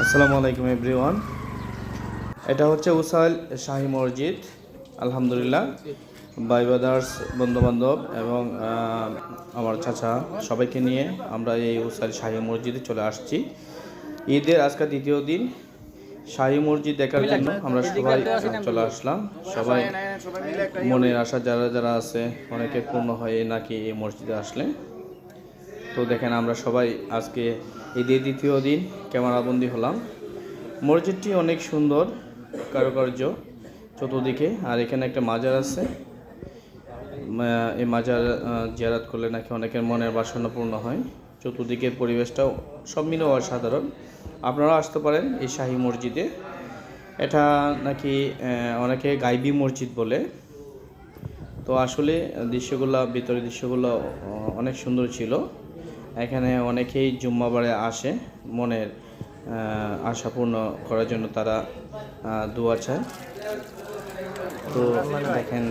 আসসালামু আলাইকুম এভরিওয়ান। এটা হচ্ছে উসাইল শাহী মসজিদ। আলহামদুলিল্লাহ, ভাই ব্রাদার্স, বন্ধুবান্ধব এবং আমার চাচা সবাইকে নিয়ে আমরা এই উসাইল শাহী মসজিদে চলে আসছি। ঈদের আজকে দ্বিতীয় দিন শাহী মসজিদ দেখার জন্য আমরা সবাই চলে আসলাম। সবাই মনের আশা যারা যারা আছে অনেকে পূর্ণ হয় নাকি এই মসজিদে আসলে। তো দেখেন আমরা সবাই আজকে ঈদের দ্বিতীয় দিন ক্যামেরাবন্দি হলাম। মসজিদটি অনেক সুন্দর কারুকার্য চতুর্দিকে, আর এখানে একটা মাজার আছে। এই মাজার জিয়ারত করলে নাকি অনেকের মনের বাসনা পূর্ণ হয়। চতুর্দিকের পরিবেশটাও সব মিলে অসাধারণ। আপনারা আসতে পারেন এই শাহী মসজিদে। এটা নাকি অনেকে গাইবি মসজিদ বলে। তো আসলে দৃশ্যগুলো, ভিতরের দৃশ্যগুলো অনেক সুন্দর ছিল। এখানে অনেকেই জুম্মাবারে আসে মনের আশা পূর্ণ করার জন্য, তারা দোয়া চায়। তো দেখেন